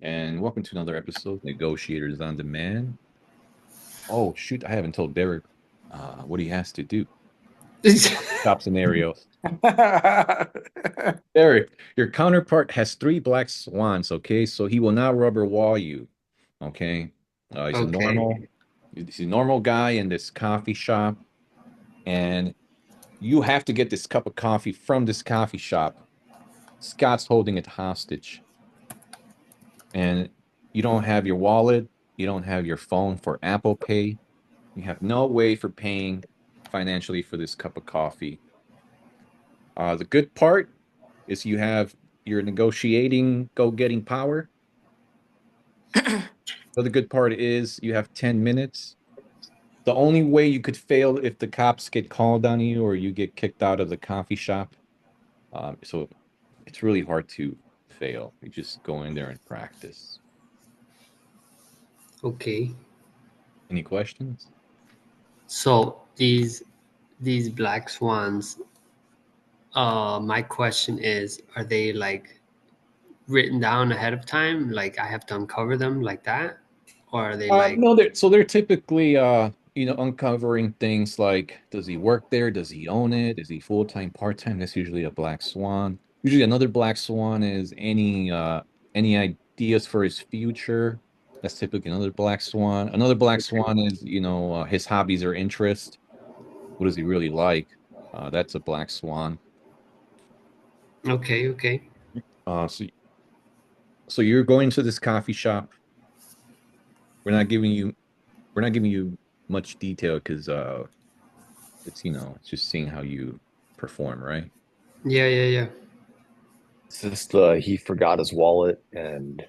And welcome to another episode, Negotiators on Demand. Oh, shoot, I haven't told Derek what he has to do. Stop scenarios. Derek, your counterpart has three black swans, okay? So he will not rubber wall you, okay? He's a Okay. normal guy in this coffee shop, and you have to get this cup of coffee from this coffee shop. Scott's holding it hostage, and you don't have your wallet, you don't have your phone for Apple Pay. You have no way for paying financially for this cup of coffee. The good part is you have your negotiating, go-getting power. The other good part is you have 10 minutes. The only way you could fail if the cops get called on you or you get kicked out of the coffee shop. So it's really hard to fail. You just go in there and practice. Okay. Any questions? So these black swans, my question is, are they like written down ahead of time? Like I have to uncover them like that? Or are they like No, they're typically uncovering things like does he work there? Does he own it? Is he full-time, part-time? That's usually a black swan. Usually another black swan is any ideas for his future. That's typically another black swan. Another black okay. swan is, his hobbies or interest. What does he really like? That's a black swan. Okay, okay. Uh, so so you're going to this coffee shop. We're not giving you we're not giving you much detail because it's just seeing how you perform, right? Yeah, yeah, yeah. It's just he forgot his wallet and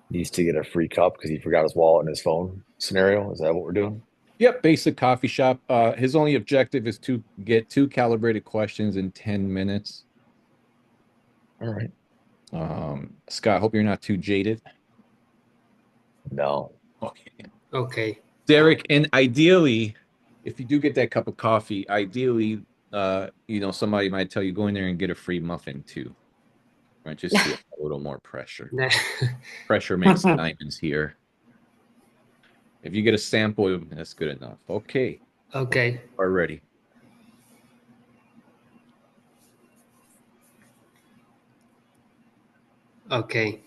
needs to get a free cup because he forgot his wallet and his phone scenario. Is that what we're doing? Yep, basic coffee shop. His only objective is to get two calibrated questions in 10 minutes. All right. Scott, hope you're not too jaded. No. Okay. Okay. Derek, and ideally, if you do get that cup of coffee, ideally, somebody might tell you go in there and get a free muffin too, right? Just to add a little more pressure. Pressure makes diamonds here. If you get a sample, that's good enough. Okay, Okay. are ready. Okay.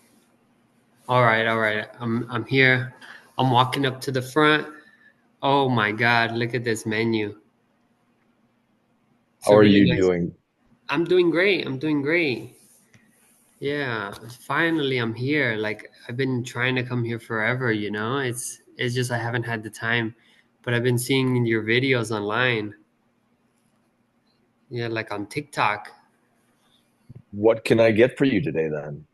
All right, all right. I'm here. I'm walking up to the front. Oh my God, look at this menu. It's How a are really you nice. doing? I'm doing great. I'm doing great. Yeah, finally I'm here. Like I've been trying to come here forever, you know? It's just I haven't had the time. But I've been seeing your videos online. Yeah, like on TikTok. What can I get for you today then?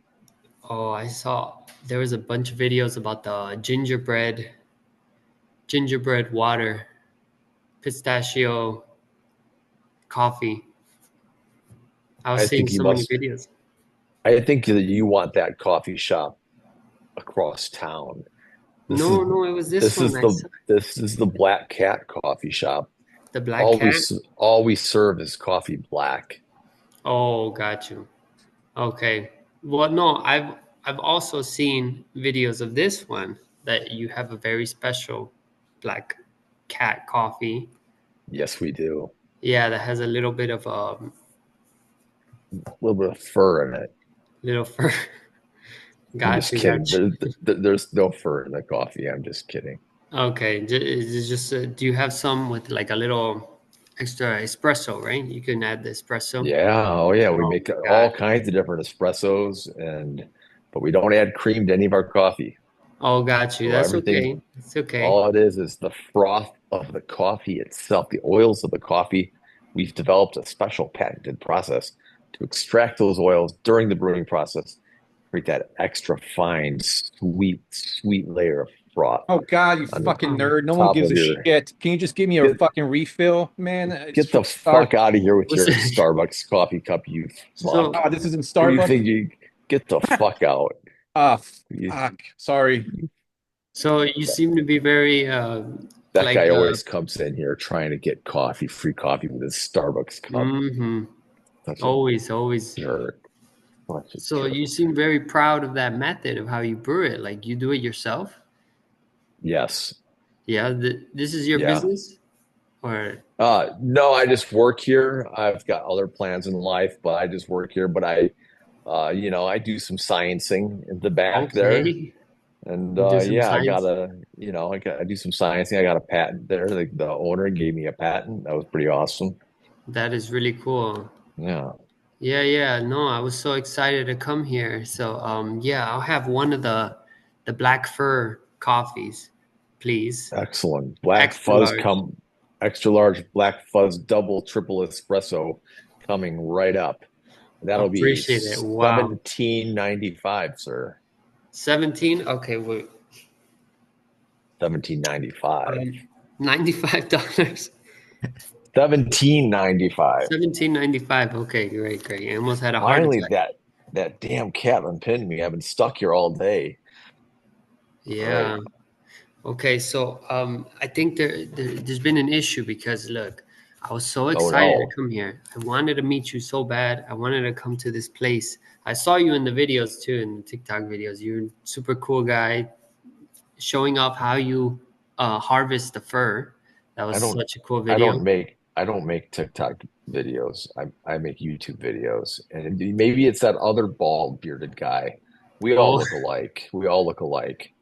Oh, I saw there was a bunch of videos about the gingerbread water, pistachio coffee. I was I seeing think you so many must, videos. I think that you want that coffee shop across town. This is No, no, it was this this one. is I the saw this is the Black Cat coffee shop. the black All we cat. s- all we serve is coffee black. Oh, got you. Okay. Well, no, I've also seen videos of this one that you have a very special black cat coffee. Yes, we do. Yeah, that has a little bit of a A little bit of fur in it. little fur. I'm Got just you, kidding. got you. There's no fur in the coffee. I'm just kidding. Okay, it's just do you have some with like a little extra espresso, right? You can add the espresso. Yeah, oh yeah, we Oh make my all God. kinds of different espressos but we don't add cream to any of our coffee. Oh, got you. So That's everything, okay. It's okay. all it is the froth of the coffee itself, the oils of the coffee. We've developed a special patented process to extract those oils during the brewing process, create that extra fine, sweet layer of froth Oh God, you on the fucking nerd. No one top gives of a your shit. Can you just give me a get fucking refill, man? It's get from the Star. fuck out of here with Was your it- Starbucks coffee cup, you so fuck. Ah, this isn't Who do you Starbucks. think you get the fuck out? Ah, You, fuck. Sorry. so you seem to be very that like guy always comes in here trying to get free coffee with his Starbucks cup. mhm. Such a Always, always. jerk. Watch it So you cook. seem very proud of that method of how you brew it. Like you do it yourself? Yes. Yeah, this is your Yeah. business? Or No, I just work here. I've got other plans in life, but I just work here. But I do some sciencing in the back there. okay. And You do some yeah, science? I do some sciencing. I got a patent there. The owner gave me a patent. That was pretty awesome. That is really cool. Yeah. Yeah, yeah. No, I was so excited to come here. So, yeah, I'll have one of the black fur coffees, please. Excellent. Extra large. Extra large black fuzz double triple espresso coming right up. That'll be Appreciate it. Wow. 17.95, sir. 17? Okay, wait. 17.95. $95. 17.95. 17.95. Okay, great, great. I almost had a heart Finally, attack. that damn cat unpinned me. I've been stuck here all day. All right. Yeah. Okay, so I think there's been an issue because look, I was so Oh excited to no. come here. I wanted to meet you so bad. I wanted to come to this place. I saw you in the videos too, in the TikTok videos. You're a super cool guy, showing off how you harvest the fur. That was I don't such a cool video. I don't make TikTok videos. I make YouTube videos. And maybe it's that other bald bearded guy. We all Oh, look alike. We all look alike.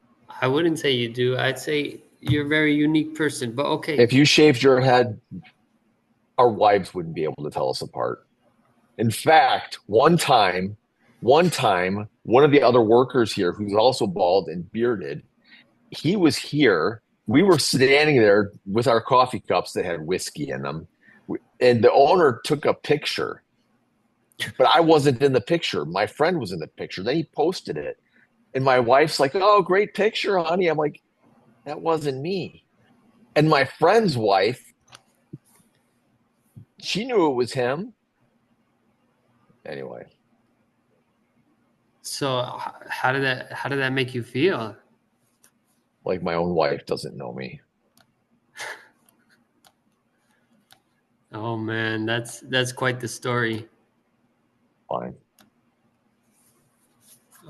I wouldn't say you do. I'd say you're a very unique person. But okay, If you shaved your head, our wives wouldn't be able to tell us apart. In fact, one of the other workers here who's also bald and bearded, he was here. We were standing there with our coffee cups that had whiskey in them. And the owner took a picture, but I wasn't in the picture. My friend was in the picture. Then he posted it. And my wife's like, "Oh, great picture, honey." I'm like, "That wasn't me." And my friend's wife, she knew it was him. Anyway, so how did that make you feel? like my own wife doesn't know me. Oh man, that's quite the story. Fine,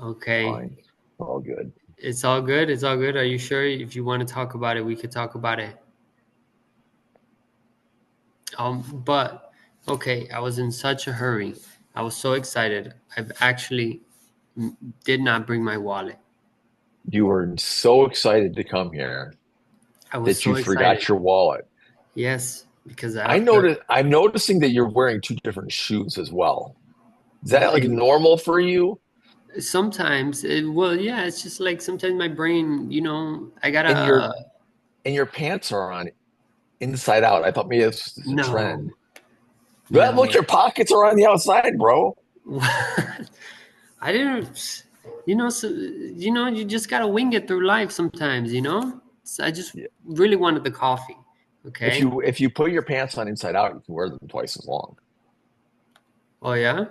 Okay. fine. All good. It's all good. It's all good. Are you sure? If you want to talk about it, we could talk about it. But okay, I was in such a hurry. I was so excited. I've actually did not bring my wallet. You were so excited to come here I was that so you excited. forgot your wallet. Yes, because I'm noticing that you're wearing two different shoes as well. Is that like and normal for you? sometimes well, yeah, it's just like sometimes my brain, I gotta And your pants are on inside out. I thought maybe this is a no, trend. But look, no. your pockets are on the outside, bro. I didn't, so, you just gotta wing it through life sometimes, So I just Yeah. really wanted the coffee. Okay. If you put your pants on inside out, you can wear them twice as long. Oh yeah.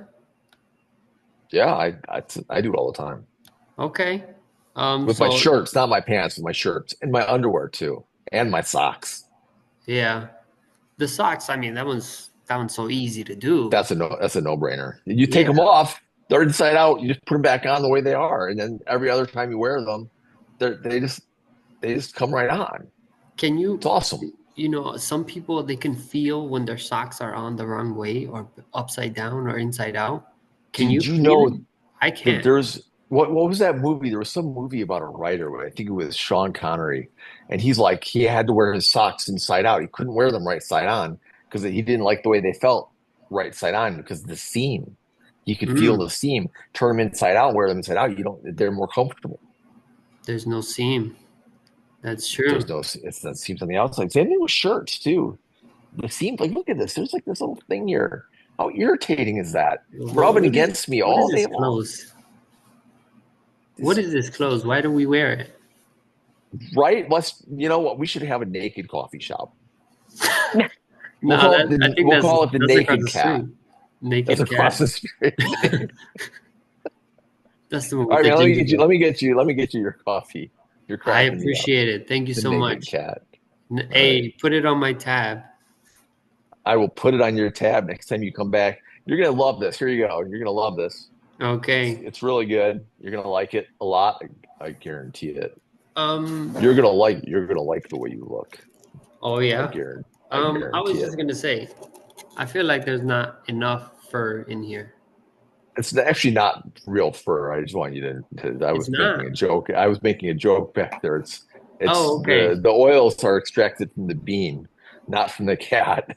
Yeah, I do it all the time Okay. with my So shirts, not my pants, with my shirts and my underwear too, and my socks. yeah, the socks. I mean, that one's so easy to do. That's a no brainer. You take Yeah. them off, they're inside out. You just put them back on the way they are, and then every other time you wear them, they just come right on. Can It's you, awesome. some people they can feel when their socks are on the wrong way or upside down or inside out. Can you Did you feel it? know I that can't. there's what was that movie? There was some movie about a writer. I think it was Sean Connery, and he's like he had to wear his socks inside out. He couldn't wear them right side on because he didn't like the way they felt right side on because the seam. He could feel Mm, the seam. Turn them inside out, wear them inside out. You don't. They're more comfortable. there's no seam. That's There's true. no. It's that seams on the outside. Same thing with shirts too. The seams. Like look at this. There's like this little thing here. How irritating is that? Rubbing What is against me what is all this day long. clothes? What This is this clothes? Why do we wear it? right? Let's. You know what? We should have a naked coffee shop. No, I think We'll that's call it the that's across naked the cat. street. That's Naked cat. across the street. That's the one All with right, the man. gingerbread. Let me get you your coffee. You're I cracking me up. appreciate it. Thank you The so naked much. cat. All right. Hey, put it on my tab. I will put it on your tab next time you come back. You're gonna love this. Here you go. You're gonna love this. Okay. It's really good. You're gonna like it a lot. I guarantee it. Um. You're gonna like the way you look. Oh I yeah. guarantee I I guarantee was it. just gonna say, I feel like there's not enough fur in here. It's actually not real fur. I just want you I It's was making not. a joke. I was making a joke back there. It's Oh, okay. the oils are extracted from the bean, not from the cat.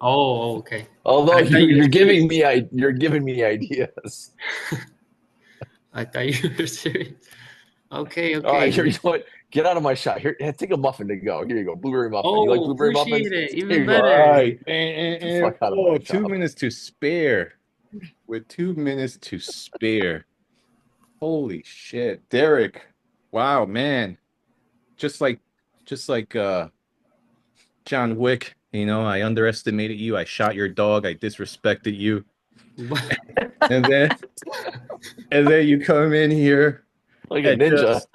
Oh, okay. Although I thought you were serious. you're giving me ideas. I thought you were serious. Okay, All right, okay. here you know what? Get out of my shot. Here, take a muffin to go. Here you go, blueberry muffin. You like Oh, blueberry appreciate muffins? it. Here Even you go. All better. right. Get the fuck out of Oh, my 2 shop. minutes to spare. With 2 minutes to spare. Holy shit. Derek. Wow, man. Just like John Wick, I underestimated you. I shot your dog. I disrespected you. And then you come in here Like a and ninja. just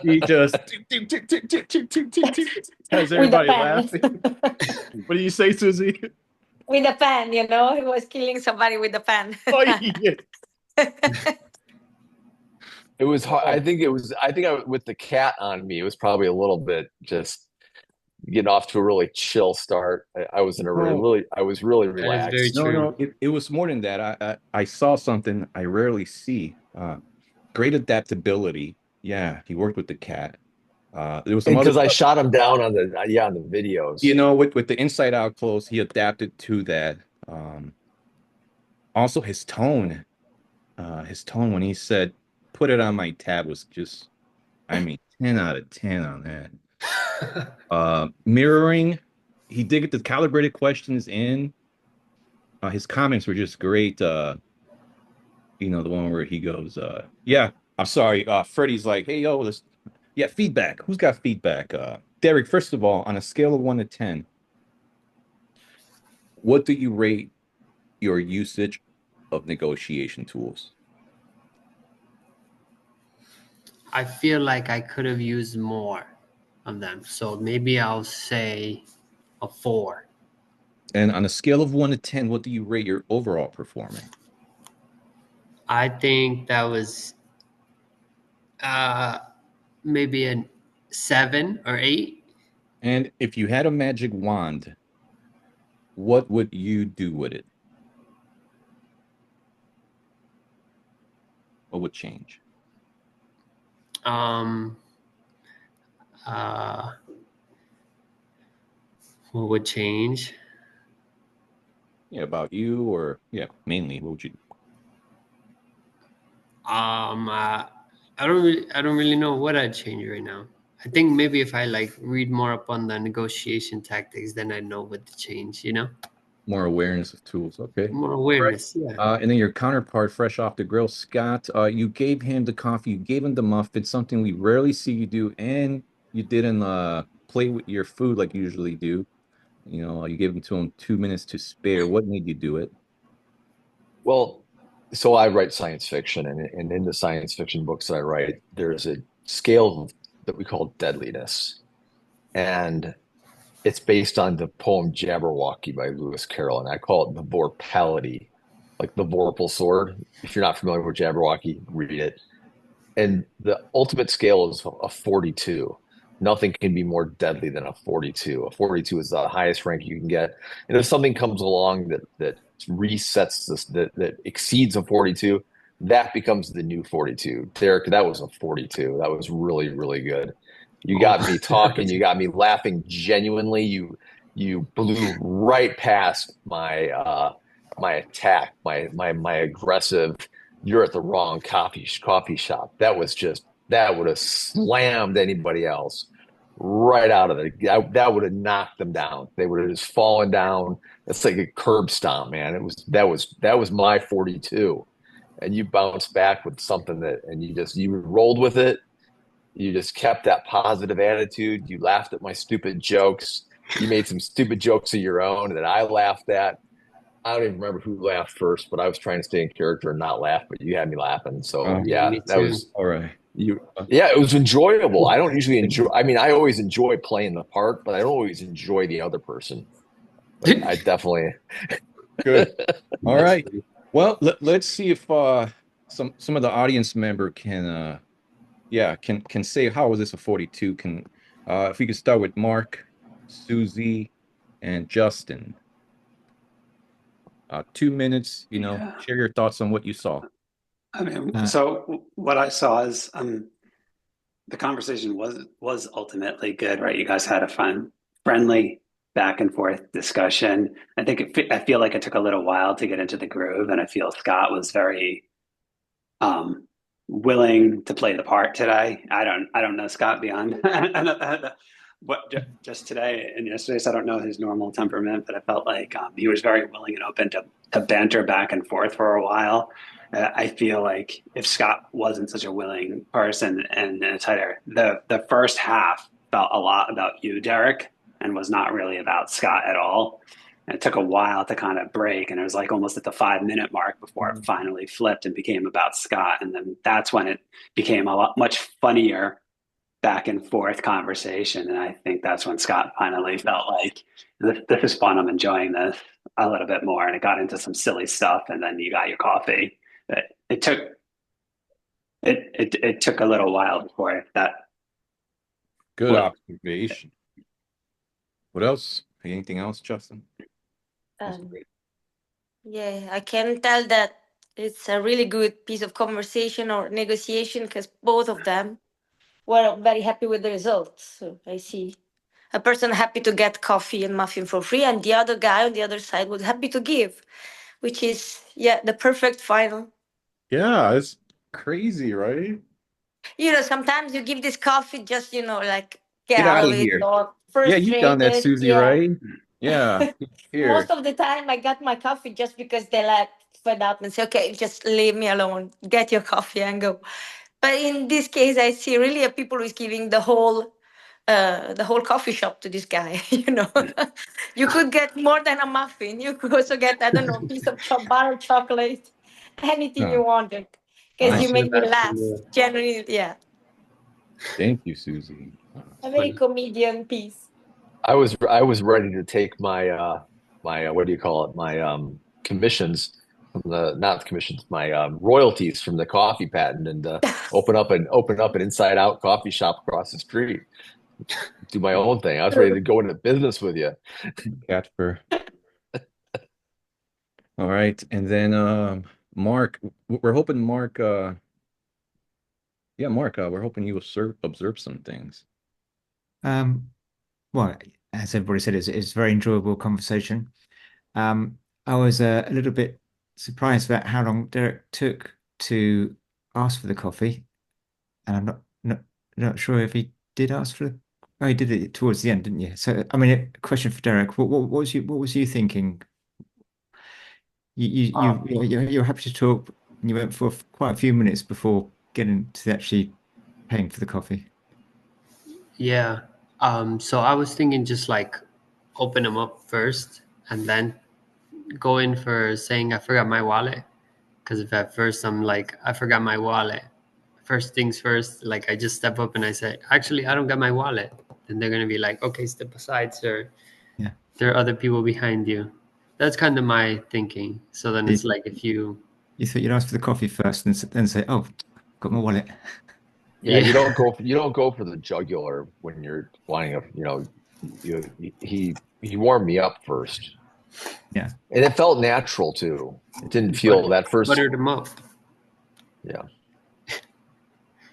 he just has With the everybody pen. laughing. What do you say, Susie? With the pen, he was killing somebody with the pen. Oh, yeah. It was hard. Oh, With the cat on me, it was probably a little bit just getting off to a really chill start. I was in a no, I was really That is very relaxed. true. no. It was more than that. I saw something I rarely see. Great adaptability. Yeah, he worked with the cat. There was some And other because I stuff. shot him down on the videos. With the inside out clothes, he adapted to that. Also his tone when he said, "Put it on my tab," was just, I mean, 10 out of 10 on that. Mirroring, he did get the calibrated questions in. His comments were just great. The one where he goes, "Yeah, I'm sorry." Freddie's like, "Hey, yo, yeah, feedback. Who's got feedback?" Derek, first of all, on a scale of 1 to 10, what do you rate your usage of negotiation tools? I feel like I could have used more of them. So maybe I'll say a 4. And on a scale of 1 to 10, what do you rate your overall performance? I think that was uh, maybe a 7 or 8. And if you had a magic wand, what would you do with it? What would change? Um, uh, what would change? Yeah, about you, or yeah, mainly, what would you do? I don't really know what I'd change right now. I think maybe if I like read more up on the negotiation tactics, then I know what to change. More awareness of tools. Okay. More All right. awareness. Yeah. And then your counterpart, fresh off the grill, Scott, you gave him the coffee, you gave him the muffin, something we rarely see you do, and you didn't play with your food like you usually do. You gave him to him 2 minutes to spare. What made you do it? Well, so I write science fiction, and in the science fiction books that I write, there's a scale that we call deadliness, and it's based on the poem Jabberwocky by Lewis Carroll, and I call it the vorpality, like the Vorpal sword. If you're not familiar with Jabberwocky, read it. And the ultimate scale is a 42. Nothing can be more deadly than a 42. A 42 is the highest rank you can get. And if something comes along that resets this, that exceeds a 42, that becomes the new 42. Derek, that was a 42. That was really, really good. You Oh, got me talking, you got me laughing genuinely. You blew right past my attack, my aggressive, you're at the wrong coffee shop. That would have slammed anybody else right out of it. That would have knocked them down. They would have just fallen down. It's like a curb stomp, man. That was my 42. And you bounced back with something and you rolled with it. You just kept that positive attitude. You laughed at my stupid jokes. You made some stupid jokes of your own that I laughed at. I don't even remember who laughed first, but I was trying to stay in character and not laugh, but you had me laughing. So Yeah, me that too. was all right. you. Yeah, it was enjoyable. I don't usually enjoy, I mean, I always enjoy playing the part, but I don't always enjoy the other person. But I definitely, Good. All right. Well, let's see if some of the audience member can can say how is this a 42? Can if we could start with Mark, Susie, and Justin. 2 minutes, Yeah. share your thoughts on what you saw. I mean, so what I saw is the conversation was ultimately good, right? You guys had a fun, friendly back and forth discussion. I feel like it took a little while to get into the groove, and I feel Scott was very um, willing to play the part today. I don't know Scott beyond what just today and yesterday, so I don't know his normal temperament, but I felt like he was very willing and open to banter back and forth for a while. I feel like if Scott wasn't such a willing person and a tighter, the first half felt a lot about you, Derek, and was not really about Scott at all. And it took a while to kind of break, and it was like almost at the 5 minute mark before it finally flipped and became about Scott. And then that's when it became a lot much funnier back and forth conversation. And I think that's when Scott finally felt like this is fun. I'm enjoying this a little bit more. And it got into some silly stuff. And then you got your coffee. It took it took a little while before that. Good observation. What else? Anything else, Justin? Yeah, I can tell that it's a really good piece of conversation or negotiation because both of them were very happy with the results. So I see a person happy to get coffee and muffin for free, and the other guy on the other side was happy to give, which is the perfect final. Yeah, it's crazy, right? Sometimes you give this coffee just like get Get out out of of it here. or Yeah, you've done that, frustrated. Susie, Yeah. right? Yeah. Most Here. of the time I got my coffee just because they like fed up and say, okay, just leave me alone, get your coffee and go. But in this case, I see really a people who is giving the whole coffee shop to this guy. You could get more than a muffin. You could also get, I don't know, a piece of butter chocolate, anything Huh. you wanted, I because Wow. you see made me that from laugh. the Generally, yeah, Thank you, Susie. a very funny. comedian piece. I was ready to take my what do you call it? My commissions from the not commissions, my royalties from the coffee patent and open up an inside out coffee shop across the street. Do my own thing. I was ready to True. go into business with you. Cat fur. All right. And then Mark, we're hoping Mark Mark, we're hoping you observe some things. Um, well, as everybody said, it's a very enjoyable conversation. Um, I was a little bit surprised about how long Derek took to ask for the coffee, and I'm not sure if he did ask for the. Oh, he did it towards the end, didn't you? So, I mean, a question for Derek. What was you thinking? You're happy to talk, and you went for quite a few minutes before getting to actually paying for the coffee. Yeah. So I was thinking just like open them up first and then go in for saying I forgot my wallet. Because if at first I'm like, I forgot my wallet, first things first, like I just step up and I say, actually, I don't got my wallet. Then they're going to be like, okay, step aside, sir. Yeah. There are other people behind you. That's kind of my thinking. So then it's like if you, You thought you'd ask for the coffee first and then say, "Oh, got my wallet." Yeah, yeah, you don't go for the jugular when you're wanting he warmed me up first. Yeah. And it felt natural too. It didn't feel but, that first. butter them up. Yeah.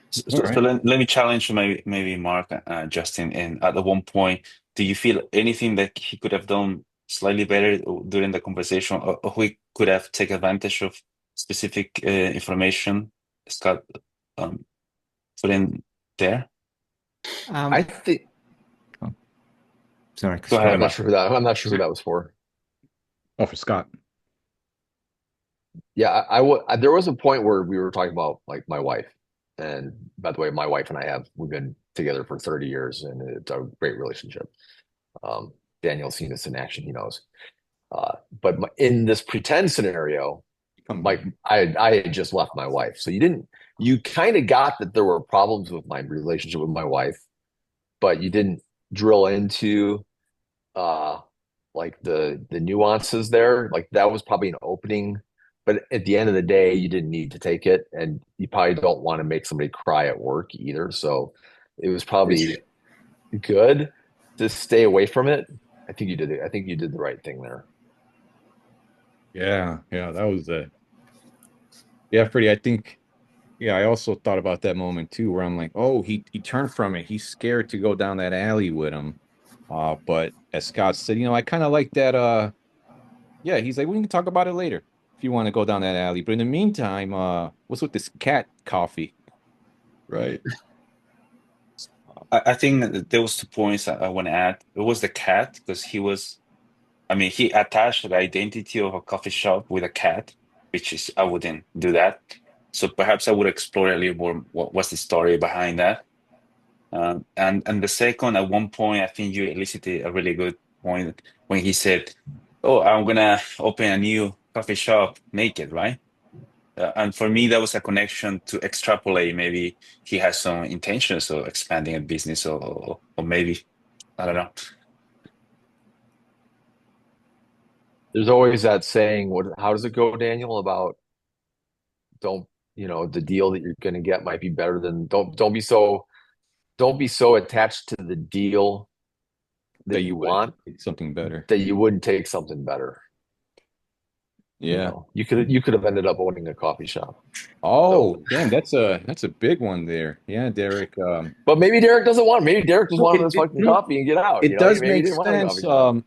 So, All so right. let me challenge maybe Mark, Justin, and at the one point, do you feel anything that he could have done slightly better during the conversation, or we could have taken advantage of specific information Scott um, put in there? I Um, think oh, sorry, Go Scott. ahead, I'm not Mark. sure who that was for. Oh, for Scott. Yeah, there was a point where we were talking about like my wife. And by the way, my wife and we've been together for 30 years and it's a great relationship. Daniel's seen this in action, he knows. But in this pretend scenario, Come like back. I had just left my wife. So you kind of got that there were problems with my relationship with my wife, but you didn't drill into uh like the nuances there. Like that was probably an opening but at the end of the day, you didn't need to take it, and you probably don't want to make somebody cry at work either. So it was probably good to stay away from it. I think you did it. I think you did the right thing there. Yeah, yeah, that was yeah, Freddie. I think yeah, I also thought about that moment too, where I'm like, oh, he turned from it. He's scared to go down that alley with him. But as Scott said, I kind of like that. Yeah, he's like, we can talk about it later if you want to go down that alley. But in the meantime, what's with this cat coffee, right? I think that there was 2 points I want to add. It was the cat because I mean, he attached the identity of a coffee shop with a cat, which is I wouldn't do that. So perhaps I would explore a little more what's the story behind that. And the second, at one point, I think you elicited a really good point when he said, "Oh, I'm gonna open a new coffee shop naked, right?" And for me, that was a connection to extrapolate. Maybe he has some intentions of expanding a business, or maybe I don't know. There's always that saying, what, how does it go, Daniel, about don't, the deal that you're going to get might be better than don't be so attached to the deal that That you you would want take something better. that you wouldn't take something better. Yeah. You could have ended up owning a coffee shop. Oh, So, damn, that's a big one there. Yeah, Derek. but maybe Derek doesn't want. Maybe Derek just No, wanted his fucking no, coffee and get out. it does Maybe he make didn't want a sense. coffee shop.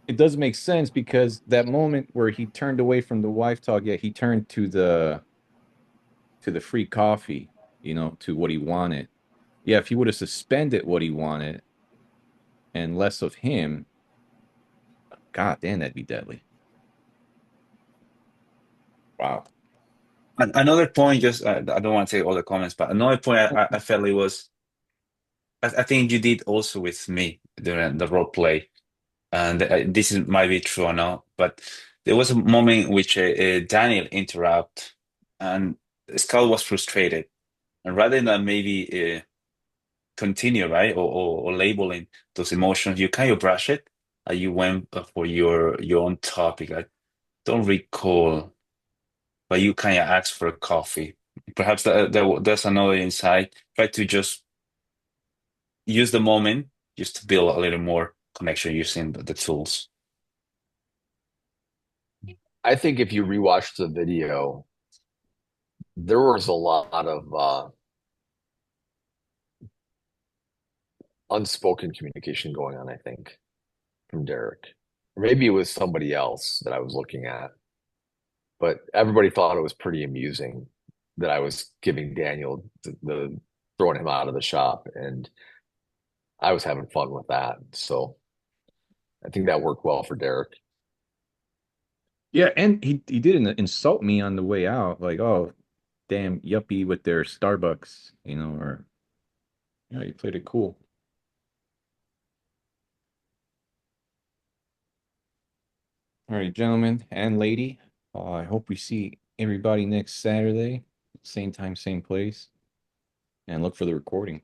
It does make sense because that moment where he turned away from the wife talk, yeah, he turned to the free coffee, to what he wanted. Yeah, if he would have suspended what he wanted and less of him, god damn, that'd be deadly. Wow. Another point, just I don't want to take all the comments, but another point I felt it was, I think you did also with me during the role play, and this might be true or not, but there was a moment in which Daniel interrupt, and Skull was frustrated, and rather than maybe continue, right, or labeling those emotions, you kind of brush it, and you went for your own topic. I don't recall, but you kind of asked for a coffee. Perhaps there's another insight. Try to just use the moment just to build a little more connection using the tools. I think if you rewatch the video, there was a lot of unspoken communication going on, I think, from Derek. Or maybe it was somebody else that I was looking at, but everybody thought it was pretty amusing that I was giving Daniel the throwing him out of the shop, and I was having fun with that. So I think that worked well for Derek. Yeah, and he didn't insult me on the way out, like, oh, damn yuppie with their Starbucks, or yeah, he played it cool. All right, gentlemen and lady. I hope we see everybody next Saturday, same time, same place, and look for the recording.